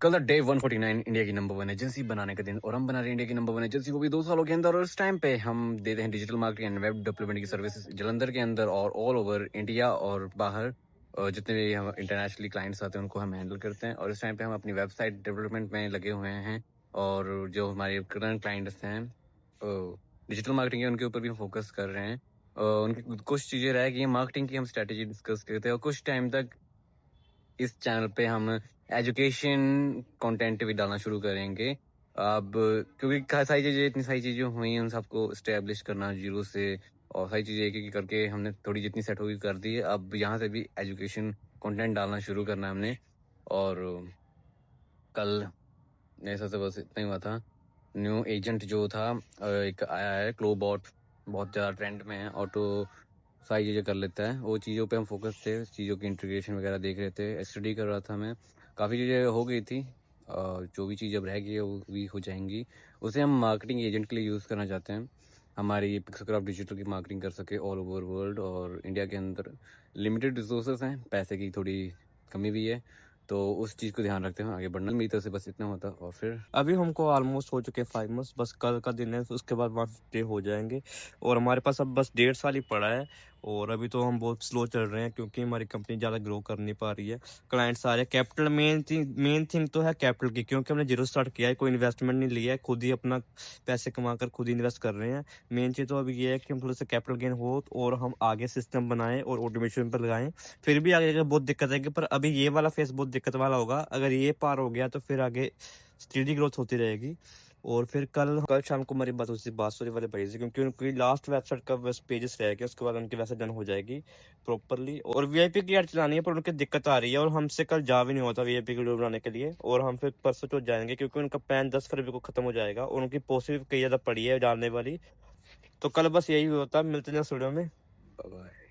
कल day 149 India की number one agency बनाने का दिन और हम बना रहे हैं इंडिया की नंबर वन एजेंसी वो भी 2 सालों के अंदर। और इस टाइम पे हम देते हैं digital marketing and web development की सर्विसेज जलंधर के अंदर और ऑल ओवर इंडिया और बाहर। जितने भी हम इंटरनेशनली क्लाइंट्स आते हैं उनको हम हैंडल करते हैं। और इस टाइम पे हम अपनी वेबसाइट डेवलपमेंट में लगे हुए हैं। और जो हमारे करंट क्लाइंट्स हैं डिजिटल मार्केटिंग के, उनके ऊपर भी हम फोकस कर रहे हैं। उनकी कुछ चीज़ें रह गई हैं मार्केटिंग की, हम स्ट्रैटेजी डिस्कस करते हैं। और कुछ टाइम तक इस चैनल पे हम एजुकेशन कंटेंट भी डालना शुरू करेंगे। अब क्योंकि सारी चीज़ें, इतनी सारी चीज़ें हुई हैं, उन सबको इस्टेब्लिश करना जीरो से और सारी चीज़ें एक-एक करके हमने थोड़ी जितनी सेट हुई कर दी है। अब यहाँ से भी एजुकेशन कंटेंट डालना शुरू करना है हमने। और कल मेरे हिसाब से बस इतना ही हुआ था। न्यू एजेंट जो था एक आया है क्लोबॉट, बहुत ज़्यादा ट्रेंड में है। ऑटो सारी चीज़ें कर लेता है, वो चीज़ों पे हम फोकस थे, चीज़ों की इंटीग्रेशन वगैरह देख रहे थे, स्टडी कर रहा था मैं। काफ़ी चीज़ें हो गई थी, जो भी चीज़ अब रह गई है वो भी हो जाएंगी। उसे हम मार्केटिंग एजेंट के लिए यूज़ करना चाहते हैं। हमारी पिक्सोक्राफ्ट डिजिटल की मार्केटिंग कर सके ऑल ओवर वर्ल्ड और इंडिया के अंदर। लिमिटेड रिसोर्सेज हैं, पैसे की थोड़ी कमी भी है, तो उस चीज़ को ध्यान रखते हुए आगे बढ़ना। मेरी तरफ से बस इतना होता और फिर अभी हमको ऑलमोस्ट हो चुके हैं 5 मंथ्स, बस कल का दिन है, उसके बाद 150 हो जाएँगे और हमारे पास अब बस 1.5 साल ही पड़ा है। और अभी तो हम बहुत स्लो चल रहे हैं क्योंकि हमारी कंपनी ज़्यादा ग्रो कर नहीं पा रही है। क्लाइंट्स आ रहे हैं, कैपिटल मेन थिंग तो है कैपिटल की, क्योंकि हमने ज़ीरो स्टार्ट किया है, कोई इन्वेस्टमेंट नहीं लिया है, खुद ही अपना पैसे कमाकर खुद ही इन्वेस्ट कर रहे हैं। मेन चीज़ तो अभी ये है कि हम थोड़ा-सा कैपिटल गेन हो और हम आगे सिस्टम बनाएँ और ऑटोमेशन पर लगाएँ। फिर भी आगे जाके बहुत दिक्कत आएगी, पर अभी ये वाला फेज़ बहुत दिक्कत वाला होगा। अगर ये पार हो गया तो फिर आगे स्टेडी ग्रोथ होती रहेगी। और फिर कल शाम को हमारी बात हुई थी बांसुरी वाले भाई से, क्योंकि उनकी लास्ट वेबसाइट का बस पेजेस रह गया, उसके बाद उनकी वेबसाइट डन हो जाएगी प्रॉपरली। और वीआईपी की ऐड चलानी है, पर उनकी दिक्कत आ रही है और हमसे कल जा भी नहीं होता वीआईपी की वीडियो बनाने के लिए। और हम फिर परसों चौथ जाएंगे क्योंकि उनका प्लान 10 फरवरी को खत्म हो जाएगा और उनकी पोस्ट भी कई ज़्यादा पड़ी है डालने वाली। तो कल बस यही होता है, मिलते हैं नेक्स्ट वीडियो में। बाय।